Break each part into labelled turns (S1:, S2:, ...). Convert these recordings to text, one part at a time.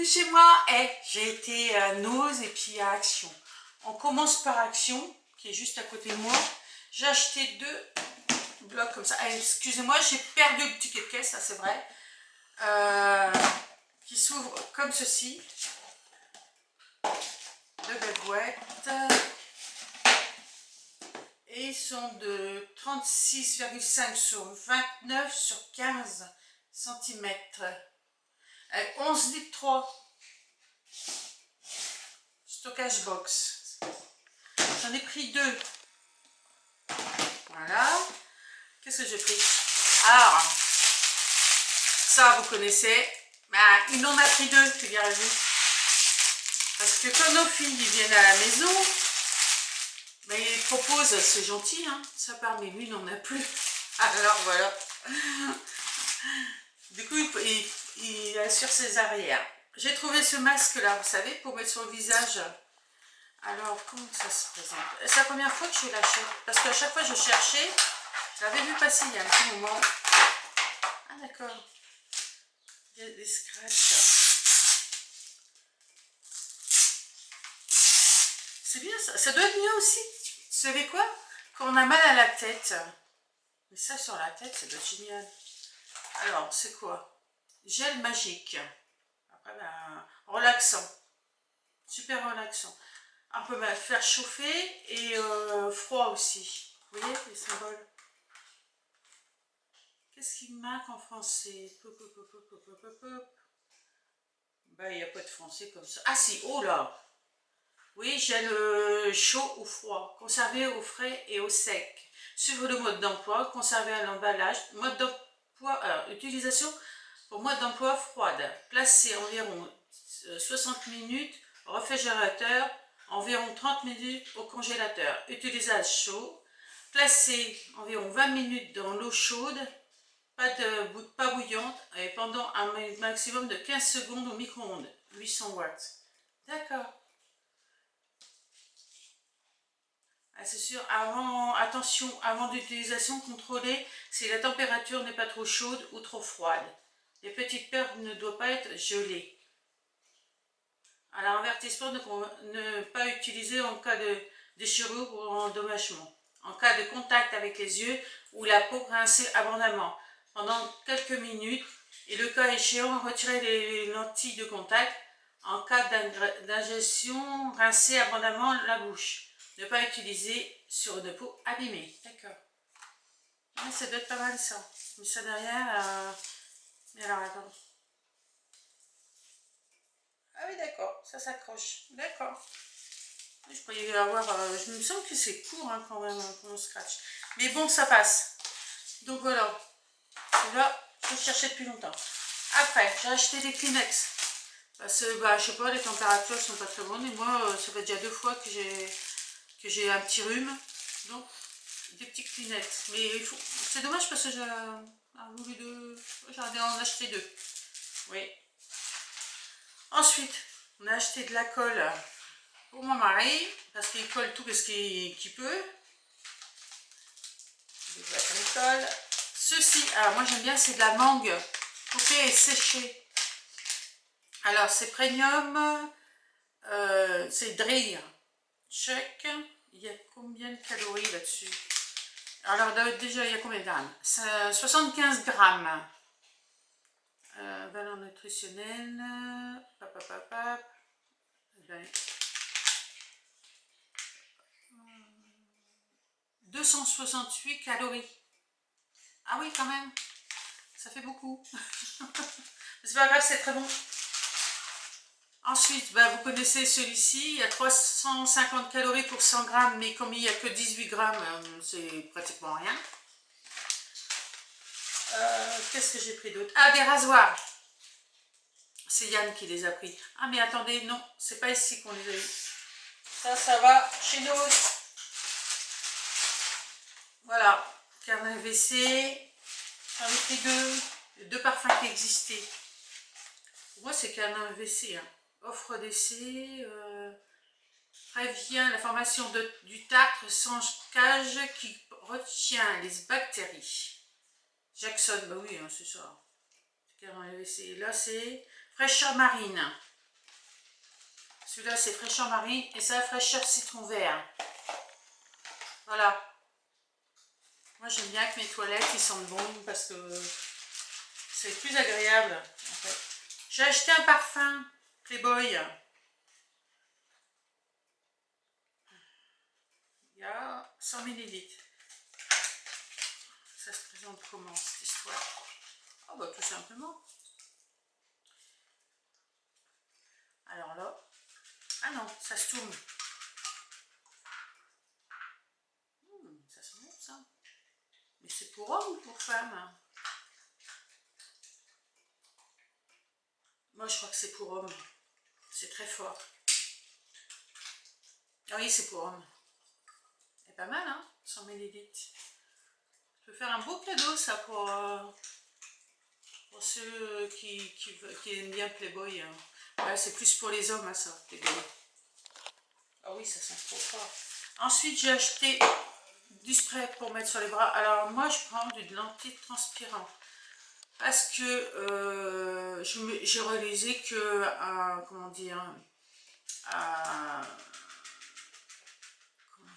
S1: chez moi. J'ai été à Noz et puis à Action. On commence par Action, qui est juste à côté de moi. J'ai acheté 2 blocs comme ça. Excusez-moi, j'ai perdu le ticket de caisse, ça c'est vrai. Qui s'ouvre comme ceci. 2 belles boîtes. Et ils sont de 36,5 sur 29 sur 15 cm. 11 litres 3. Stockage box. J'en ai pris 2. Voilà. Qu'est-ce que j'ai pris? Alors, ça vous connaissez. Ben, il en a pris 2, figurez-vous. Parce que quand nos filles viennent à la maison, ben, ils proposent, c'est gentil, hein, ça part, mais lui, il n'en a plus. Alors voilà. Du coup, il assure ses arrières. J'ai trouvé ce masque-là, vous savez, pour mettre sur le visage. Alors, comment ça se présente? C'est la première fois que je l'achète. Parce qu'à chaque fois, je cherchais. Je l'avais vu passer il y a un petit moment. Ah, d'accord. Il y a des scratchs. C'est bien ça. Ça doit être mieux aussi. Vous savez quoi? Quand on a mal à la tête. Mais ça, sur la tête, ça doit être génial. Alors, c'est quoi? Gel magique. Après, ben, relaxant. Super relaxant. On peut faire chauffer et froid aussi. Vous voyez les symboles? Qu'est-ce qui me marque en français? Ben, il n'y a pas de français comme ça. Ah si, oh là! Oui, gel chaud ou froid. Conservé au frais et au sec. Suivre le mode d'emploi. Conservé à l'emballage. Mode d'emploi. Utilisation pour mode d'emploi froide. Placé environ 60 minutes au réfrigérateur. Environ 30 minutes au congélateur. Utilisage chaud. Placé environ 20 minutes dans l'eau chaude. Pas bouillante. Et pendant un maximum de 15 secondes au micro-ondes. 800 watts. D'accord. Ah, c'est sûr, attention, avant d'utilisation, contrôlez si la température n'est pas trop chaude ou trop froide. Les petites perles ne doivent pas être gelées. Alors, avertissement de ne pas utiliser en cas de déchirure ou endommagement. En cas de contact avec les yeux ou la peau, rincez abondamment pendant quelques minutes et le cas échéant, retirez les lentilles de contact. En cas d'ingestion, rincez abondamment la bouche. Ne pas utiliser sur une peau abîmée. D'accord. Ouais, ça doit être pas mal ça. Mais ça derrière. Mais alors attends. Ah oui, d'accord. Ça s'accroche. D'accord. Je pourrais y avoir. Je me semble que c'est court hein, quand même pour le scratch. Mais bon, ça passe. Donc voilà. Là, je cherchais depuis longtemps. Après, j'ai acheté des Kleenex. Parce que, bah, je sais pas, les températures sont pas très bonnes. Et moi, ça fait déjà 2 fois que j'ai un petit rhume. Donc, des petits Kleenex. Mais il faut... c'est dommage parce que j'ai en acheter 2. Oui. Ensuite, on a acheté de la colle pour mon mari. Parce qu'il colle tout ce qu'il peut. Des boîtes de colle. Ceci, alors moi j'aime bien, c'est de la mangue coupée et séchée. Alors c'est premium, c'est Drire. Check. Il y a combien de calories là-dessus? Alors déjà, il y a combien de grammes? 75 grammes. Valeur nutritionnelle. 268 calories. Ah oui, quand même. Ça fait beaucoup. C'est pas grave, c'est très bon. Ensuite, bah, vous connaissez celui-ci, il y a 350 calories pour 100 grammes, mais comme il n'y a que 18 grammes, c'est pratiquement rien. Qu'est-ce que j'ai pris d'autre? Ah, des rasoirs. C'est Yann qui les a pris. Ah, mais attendez, non, c'est pas ici qu'on les a eu. Ça va chez nous. Voilà, carnet WC. J'en ai pris 2. Les 2 parfums qui existaient. Moi, c'est carnet WC. Hein. Offre d'essai. Prévient la formation du tartre sans cage qui retient les bactéries. Jackson, bah oui, hein, c'est ça. Là, c'est fraîcheur marine. Celui-là, c'est fraîcheur marine et ça, fraîcheur citron vert. Voilà. Moi, j'aime bien que mes toilettes, ils sentent bon parce que c'est plus agréable, en fait. J'ai acheté un parfum Playboy. Il y a 100 ml. Ça se présente comment, cette histoire? Oh, bah, tout simplement. Alors là... Ah non, ça se tourne. Ça sent bon, ça. Mais c'est pour homme ou pour femme? Moi, je crois que c'est pour homme. C'est très fort. Ah oui, c'est pour homme. C'est pas mal, hein, 100 ml. Je peux faire un beau cadeau, ça, pour ceux qui aiment bien Playboy. Hein. Ouais, c'est plus pour les hommes, hein, ça, Playboy. Ah oui, ça sent trop fort. Ensuite, j'ai acheté du spray pour mettre sur les bras. Alors, moi, je prends de l'antitranspirant. Parce que j'ai réalisé que, comment dire,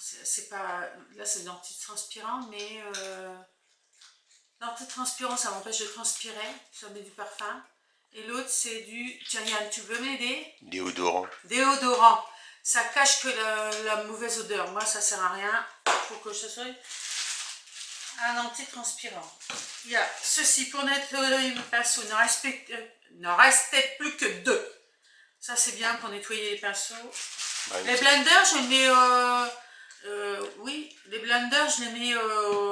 S1: c'est pas, là c'est de l'antitranspirant, mais l'antitranspirant ça m'empêche de transpirer, ça met du parfum. Et l'autre c'est du, tiens Yann, tu veux m'aider?
S2: Déodorant.
S1: Déodorant. Ça cache que la mauvaise odeur. Moi ça sert à rien, il faut que ce soit un antitranspirant. Il y a ceci pour nettoyer le pinceau, ne restait plus que 2. Ça c'est bien pour nettoyer les pinceaux. Bah, les blenders, je les mets, oui, les blenders, je les mets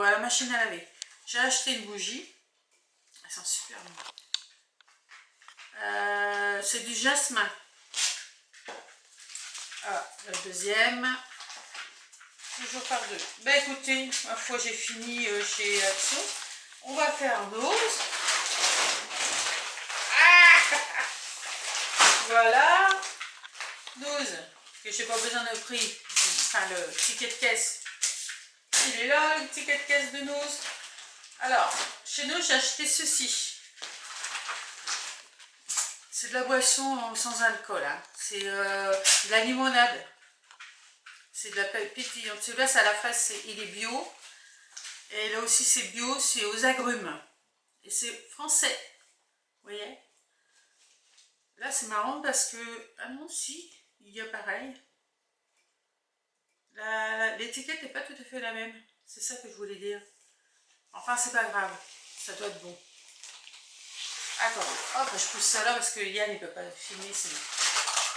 S1: à la machine à laver. J'ai acheté une bougie. Elle sent super bon. C'est du jasmin. Ah, le deuxième. Toujours par 2. Ben écoutez, ma foi, j'ai fini chez Action. On va faire dose. Ah voilà. 12. Que j'ai pas besoin de prix. Enfin, le ticket de caisse. Il est là, le ticket de caisse de Nose. Alors, chez nous, j'ai acheté ceci. C'est de la boisson sans alcool. Hein. C'est de la limonade. C'est de la pétillante. Celui-là, c'est à la fraise, il est bio. Et là aussi, c'est bio, c'est aux agrumes. Et c'est français. Vous voyez? Là, c'est marrant parce que... Ah non, si, il y a pareil. L'étiquette n'est pas tout à fait la même. C'est ça que je voulais dire. Enfin, c'est pas grave. Ça doit être bon. Attendez, hop, je pousse ça là parce que Yann il peut pas filmer sinon.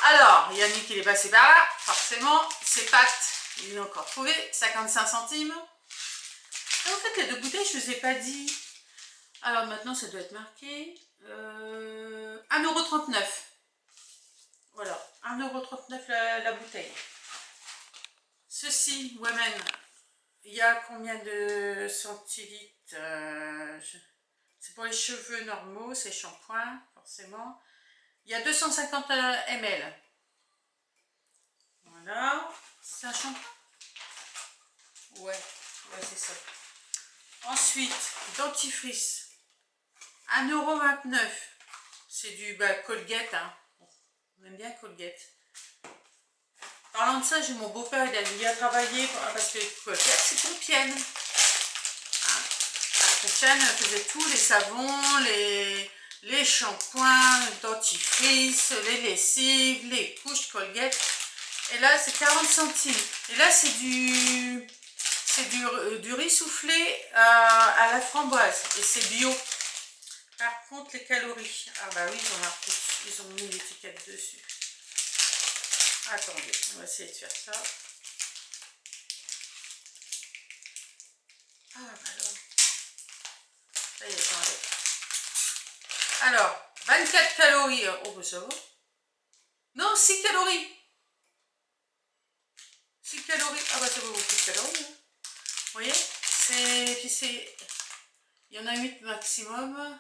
S1: Alors, Yannick il est passé par là, forcément, ses pâtes, il l'a encore trouvé, 55 centimes. Et en fait, les 2 bouteilles, je ne vous ai pas dit. Alors maintenant, ça doit être marqué 1,39 €. Voilà, 1,39 € la bouteille. Ceci, Women, il y a combien de centilitres? C'est pour les cheveux normaux, c'est shampoing, forcément. Il y a 250 ml. Voilà. C'est un shampoing? Ouais, c'est ça. Ensuite, dentifrice. 1,29 €. C'est du Colgate. Hein. On aime bien Colgate. Parlant de ça, j'ai mon beau-père, il a travaillé parce que Colgate, c'est Compiègne. Hein. Compiègne faisait tout, les savons, les shampoings, le dentifrice, les lessives, les couches Colgate. Et là, c'est 40 centimes. Et là, c'est du riz soufflé à la framboise. Et c'est bio. Par contre, les calories. Ah bah oui, ils ont mis l'étiquette dessus. Attendez, on va essayer de faire ça. Ah bah alors. Ça y est, attendez. Alors, 24 calories. Oh bah ça va. Non, 6 calories. 6 calories. Ah bah ça vaut beaucoup de calories. Hein. Vous voyez? Il y en a 8 maximum.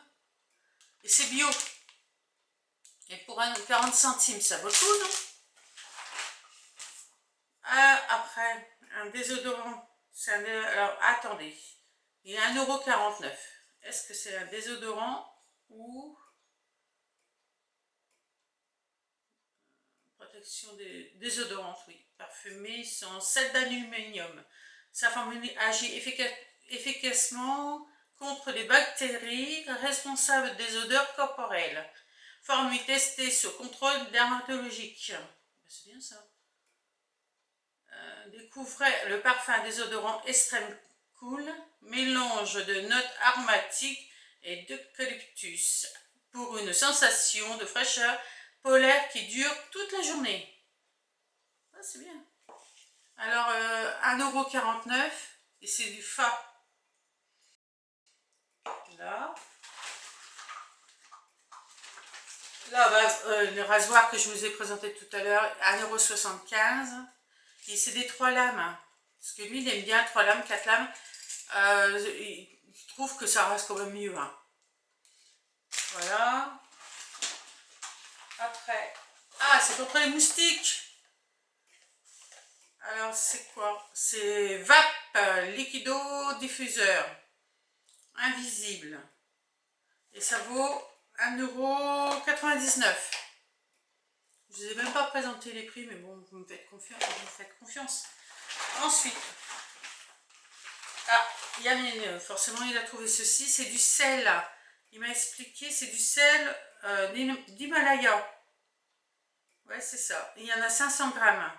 S1: Et c'est bio. Et pour 40 centimes, ça vaut le coup, non? Après, un désodorant. Alors, attendez. Il y a 1,49 €. Est-ce que c'est un désodorant ou protection des désodorantes, oui, parfumées, sans sel d'aluminium. Sa formule agit efficacement contre les bactéries responsables des odeurs corporelles. Formule testée sous contrôle dermatologique. C'est bien ça. Découvrez le parfum désodorant extrême cool, mélange de notes aromatiques et d'eucalyptus pour une sensation de fraîcheur polaire qui dure toute la journée. Ah, c'est bien. Alors, 1,49 € et c'est du Fa. Là. Là, bah, le rasoir que je vous ai présenté tout à l'heure, 1,75 € et c'est des 3 lames. Parce que lui, il aime bien 3 lames, 4 lames. Il trouve que ça rase quand même mieux. Hein. Voilà. Après, ah, c'est contre les moustiques. Alors, c'est quoi? C'est VAP, liquido diffuseur. Invisible. Et ça vaut 1,99 €. Je ne vous ai même pas présenté les prix, mais bon, vous me faites confiance. Ensuite, ah, Yamine, forcément, il a trouvé ceci. C'est du sel. Il m'a expliqué, c'est du sel d'Himalaya. Ouais, c'est ça. Il y en a 500 grammes.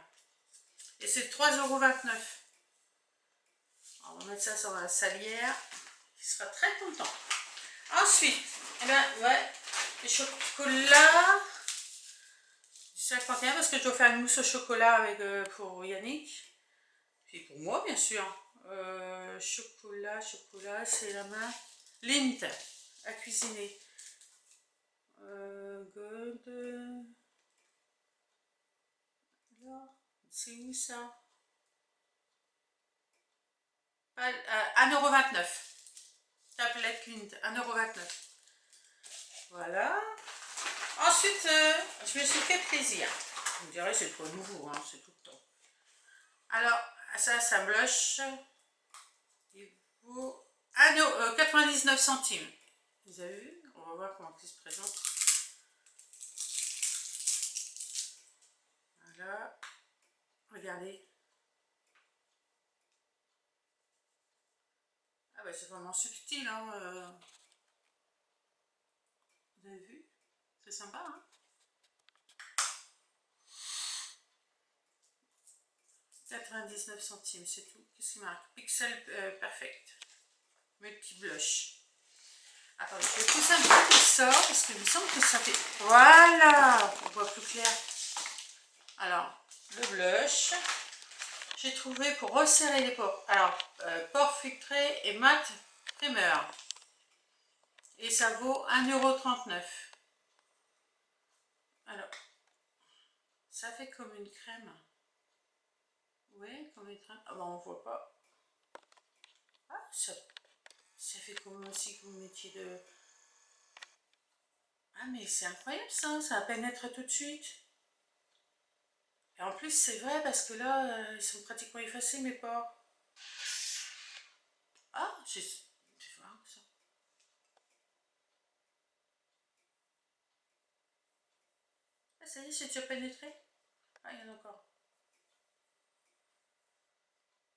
S1: Et c'est 3,29 €. On va mettre ça sur la salière. Il sera très content. Ensuite, eh ben, ouais, les chocolats. Du 51 parce que je dois faire une mousse au chocolat avec, pour Yannick. Puis pour moi, bien sûr. Chocolat, c'est la main. Lindt à cuisiner. Good. Alors, c'est où ça? 1,29 €. Tablette Lindt, 1,29 €. Voilà. Ensuite, je me suis fait plaisir. Vous me direz, c'est pas nouveau, hein, c'est tout le temps. Alors, ça, c'est un blush. Il vaut 99 centimes. Vous avez vu? On va voir comment il se présente. Voilà. Regardez. Ah bah c'est vraiment subtil, hein. Vous avez vu? C'est sympa, hein? 99 centimes, c'est tout. Qu'est-ce qu'il marque? Pixel Perfect. Multi-blush. Attendez, je vais pousser un petit peu ça, parce qu'il me semble que ça fait... Voilà! On voit plus clair. Alors, le blush. J'ai trouvé pour resserrer les pores. Alors, pores filtrés et mat primer. Et ça vaut 1,39 €. Alors, ça fait comme une crème. Oui, comme une crème. Ah bah on voit pas. Ah, ça fait comme aussi que vous mettiez de... Ah mais c'est incroyable ça pénètre tout de suite. Et en plus c'est vrai parce que là, ils sont pratiquement effacés mes pores. Ah, c'est voir ça. Ah ça y est, c'est déjà pénétré. Ah, il y en a encore.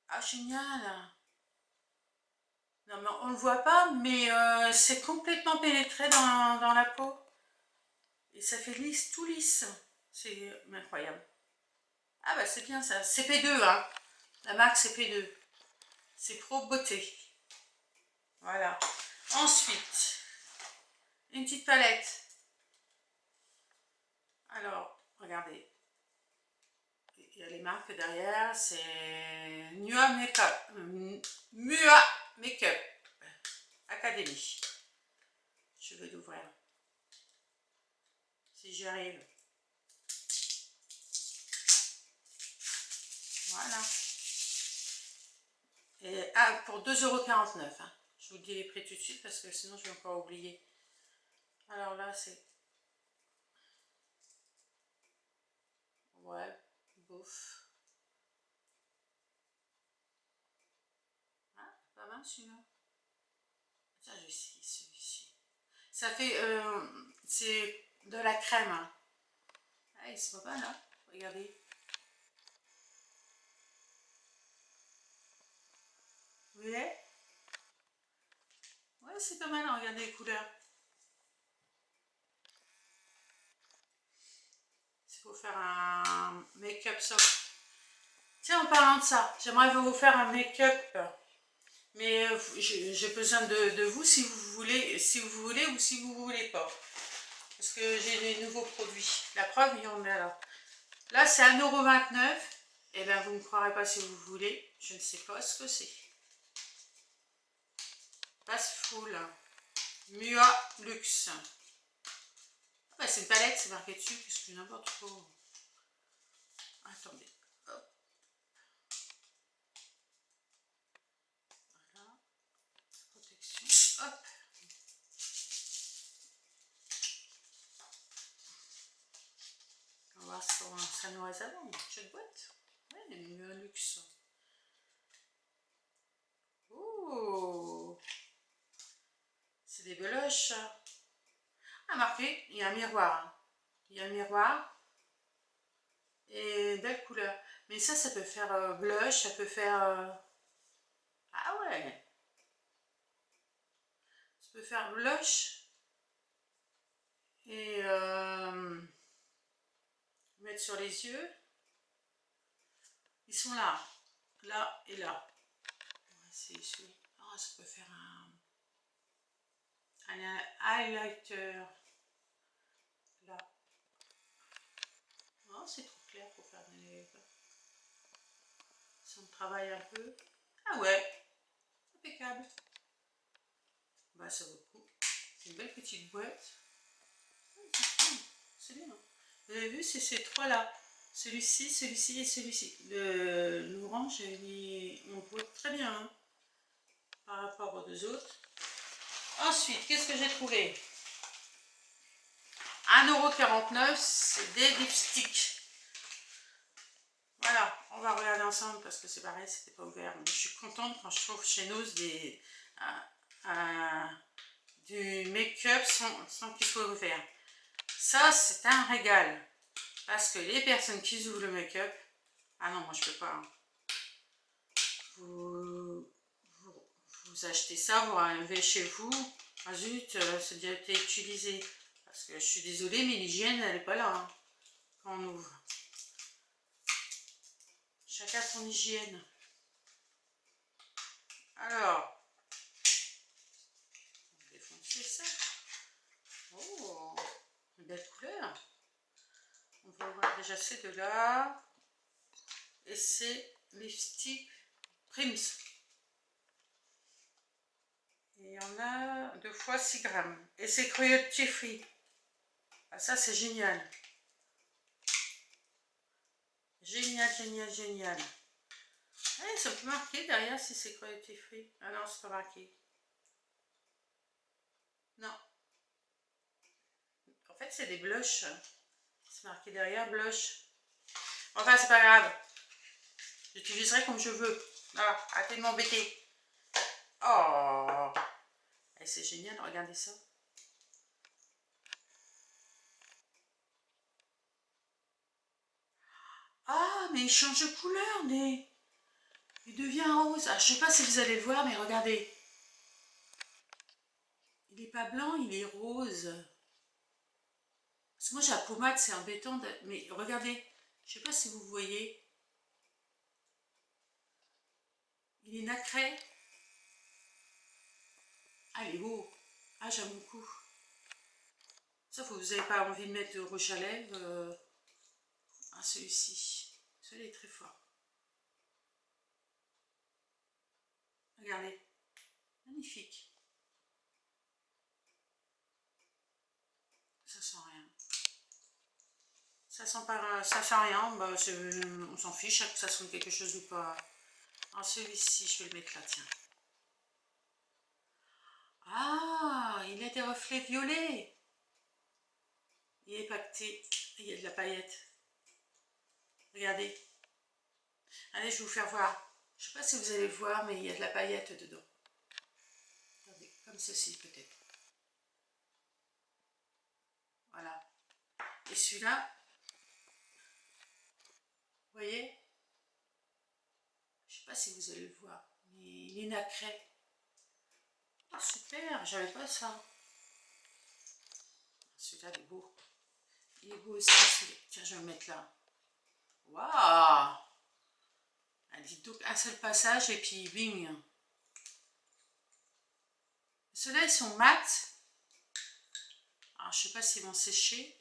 S1: Ah, génial. Non, mais on ne le voit pas, mais c'est complètement pénétré dans la peau. Et ça fait lisse, tout lisse. C'est incroyable. Ah bah c'est bien ça. CP2, hein. La marque CP2. C'est Pro Beauté. Voilà. Ensuite, une petite palette. Alors, regardez. Il y a les marques derrière. C'est Mua Makeup. Mua Makeup Academy. Je vais l'ouvrir. Si j'y arrive. Voilà. Et pour 2,49 €. Hein. Je vous dis les prix tout de suite parce que sinon je vais encore oublier. Alors là, c'est... Ouais, bouf. Ah, pas mal celui-là. Tiens, je vais essayer celui-ci. Ça fait... c'est de la crème. Hein. Ah, il se voit pas là. regardez. Vous voyez? Ouais, c'est pas mal, regardez les couleurs. C'est pour faire un make-up soft. Tiens, en parlant de ça, j'aimerais vous faire un make-up. Mais j'ai besoin de vous si vous voulez, ou si vous voulez pas. Parce que j'ai des nouveaux produits. La preuve, il y en a là. Là, c'est 1,29 €. Et bien, vous ne me croirez pas si vous voulez. Je ne sais pas ce que c'est. Passe full. Mua Luxe. Ah bah, c'est une palette, c'est marqué dessus. Qu'est-ce que n'importe quoi. Attendez. Hop. Voilà. Protection. Hop. On va voir si ça nous reste avant. Cette boîte. Ouais, Mua Luxe. Oh, c'est des beloches. Ah, marqué, il y a un miroir. Il y a un miroir. Et belle couleur. Mais ça peut faire blush, ça peut faire... Ah ouais. Ça peut faire blush. Et mettre sur les yeux. Ils sont là. Là et là. C'est celui. Ah, ça peut faire un highlighter. Là. Oh, c'est trop clair pour faire des lèvres. Si on travaille un peu. Ah ouais. Impeccable. Bah, ça vaut le coup. C'est une belle petite boîte. C'est bien. Vous avez vu, c'est ces trois-là. Celui-ci, celui-ci et celui-ci. L'orange, on le voit très bien hein, par rapport aux deux autres. Ensuite, qu'est-ce que j'ai trouvé? 1,49 €, c'est des lipsticks. Voilà, on va regarder ensemble parce que c'est pareil, c'était pas ouvert. Mais je suis contente quand je trouve chez nous du make-up sans qu'il soit ouvert. Ça, c'est un régal. Parce que les personnes qui ouvrent le make-up, ah non, moi je peux pas. Hein. Vous achetez ça, vous arrivez chez vous, ah zut, ça a déjà été utilisé. Parce que je suis désolée, mais l'hygiène, elle n'est pas là hein, quand on ouvre. Chacun son hygiène. Alors, on va défoncer ça. Oh, une belle couleur. On va voir déjà ces deux-là. Et c'est lipstick Prims. Et il y en a 2 fois 6 grammes. Et c'est cruelty free. Ah, ça, c'est génial. Génial, génial, génial. Ah, ça peut marquer derrière si c'est cruelty free. Ah non, c'est pas marqué. Non. En fait, c'est des blushs. C'est marqué derrière blush. Enfin, c'est pas grave. J'utiliserai comme je veux. Ah, arrêtez de m'embêter. Oh, c'est génial, regardez ça. Ah, mais il change de couleur, mais il devient rose. Ah, je sais pas si vous allez le voir, mais regardez. Il n'est pas blanc, il est rose. Parce que moi, j'ai la pommade, c'est embêtant. Mais regardez, je sais pas si vous voyez. Il est nacré. Ah, il est beau. Ah, j'aime beaucoup. Sauf que vous n'avez pas envie de mettre de rouge à lèvres. Ah, celui-ci. Celui-là est très fort. Regardez. Magnifique. Ça sent rien. Ça sent rien. Bah, on s'en fiche que ça sente quelque chose ou pas. Alors celui-ci, je vais le mettre là, tiens. Ah, il a des reflets violets. Il est pacté. Il y a de la paillette. Regardez. Allez, je vais vous faire voir. Je ne sais pas si vous allez voir, mais il y a de la paillette dedans. Regardez, comme ceci peut-être. Voilà. Et celui-là, voyez? Je sais pas si vous allez le voir, mais il est nacré. Ah, super, j'avais pas ça. Celui-là, il est beau. Il est beau aussi, celui-là. Tiens, je vais le mettre là. Waouh! Ah, dites donc, un seul passage et puis bing. Ceux-là, ils sont mat. Alors, je sais pas s'ils vont sécher.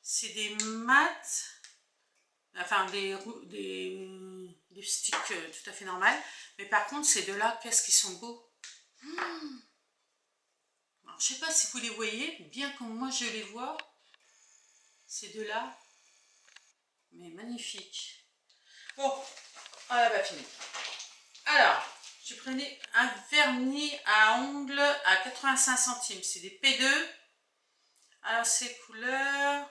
S1: C'est des mats, enfin des sticks tout à fait normales. Mais par contre, ces deux-là, qu'est-ce qu'ils sont beaux. Alors, je sais pas si vous les voyez, bien comme moi je les vois. Ces deux-là, mais magnifiques. Bon, voilà, bah fini. Alors, je prenais un vernis à ongles à 85 centimes. C'est des P2. Alors, c'est couleur,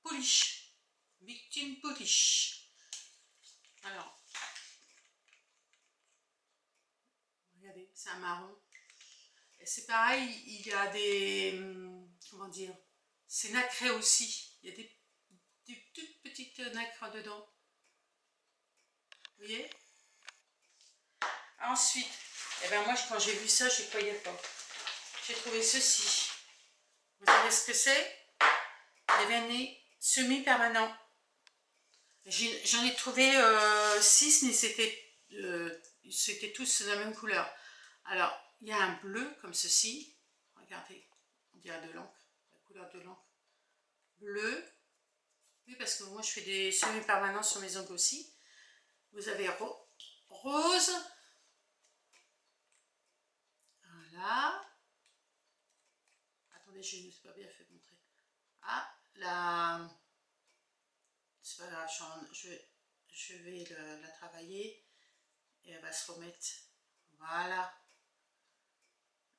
S1: polish. Victime polish. Alors, regardez, c'est un marron. Et c'est pareil, il y a des, comment dire, c'est nacré aussi. Il y a des toutes petites nacres dedans. Vous voyez? Ensuite, eh ben moi, quand j'ai vu ça, je ne croyais pas. J'ai trouvé ceci. Vous savez ce que c'est? Les vernis semi-permanents. J'en ai trouvé 6, mais c'était tous de la même couleur. Alors, il y a un bleu comme ceci. Regardez, on dirait de l'encre, la couleur de l'encre. Bleu. Oui, parce que moi, je fais des semi-permanents sur mes ongles aussi. Vous avez rose. Voilà. Attendez, je ne sais pas bien fait montrer. Ah, là. C'est pas grave, je vais la travailler et elle va se remettre. Voilà.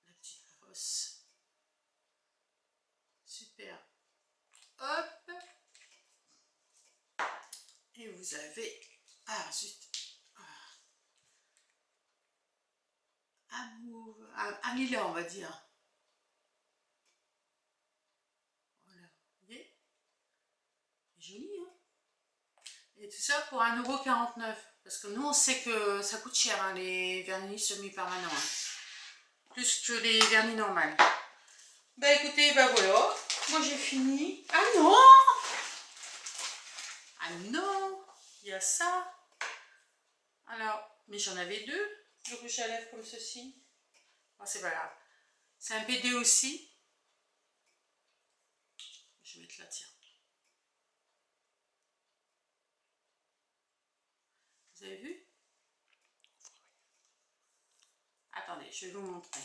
S1: La petite brosse. Super. Hop. Et vous avez. Ah, zut. Un lilas, on va dire. Voilà. Vous voyez? Joli, hein? Et tout ça pour 1,49 €. Parce que nous, on sait que ça coûte cher, hein, les vernis semi-permanents. Hein. Plus que les vernis normaux. Bah écoutez, bah voilà. Moi, j'ai fini. Ah non! Ah non! Il y a ça. Alors, mais j'en avais deux. Le rouge à lèvres comme ceci. Oh, c'est pas grave. C'est un P2 aussi. Je vais mettre là, tiens. Vous avez vu? Attendez, je vais vous montrer.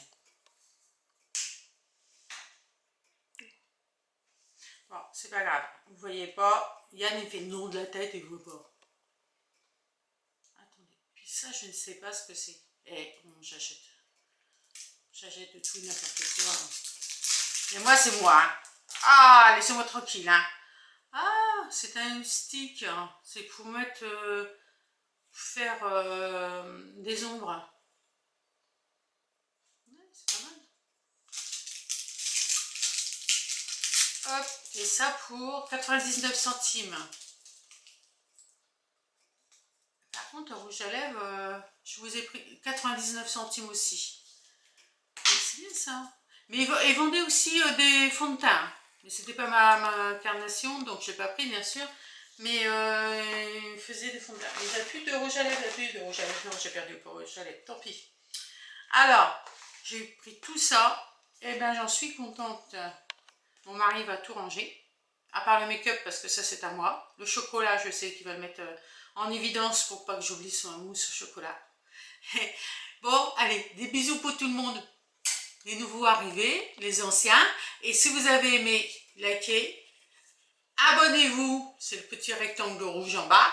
S1: Bon, c'est pas grave. Vous voyez pas. Yann, il fait le nom de la tête et vous voit pas. Attendez. Puis ça, je ne sais pas ce que c'est. Eh, bon, j'achète. J'achète de tout n'importe quoi. Et moi, c'est moi. Hein. Ah, laissez-moi tranquille. Hein. Ah, c'est un stick. Hein. C'est pour mettre... faire des ombres. Ouais, c'est pas mal. Hop, et ça pour 99 centimes. Par contre, le rouge à lèvres, je vous ai pris 99 centimes aussi. C'est bien ça. Mais ils vendaient aussi des fonds de teint. Mais c'était pas ma carnation, donc je n'ai pas pris bien sûr. Mais ils faisaient des fonds de teint. Il n'y a plus de rouge à lèvres, il n'y a plus de rouge à lèvres. Non, j'ai perdu le rouge à lèvres, tant pis. Alors, j'ai pris tout ça. Et bien, j'en suis contente. Mon mari va tout ranger. À part le make-up, parce que ça, c'est à moi. Le chocolat, je sais qu'il va le mettre en évidence pour pas que j'oublie son mousse au chocolat. Bon, allez, des bisous pour tout le monde. Les nouveaux arrivés, les anciens. Et si vous avez aimé, likez. Abonnez-vous, c'est le petit rectangle rouge en bas.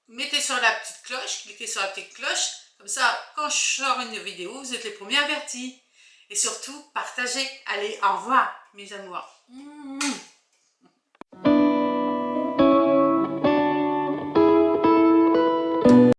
S1: Mettez sur la petite cloche, cliquez sur la petite cloche. Comme ça, quand je sors une vidéo, vous êtes les premiers avertis. Et surtout, partagez. Allez, au revoir, mes amours.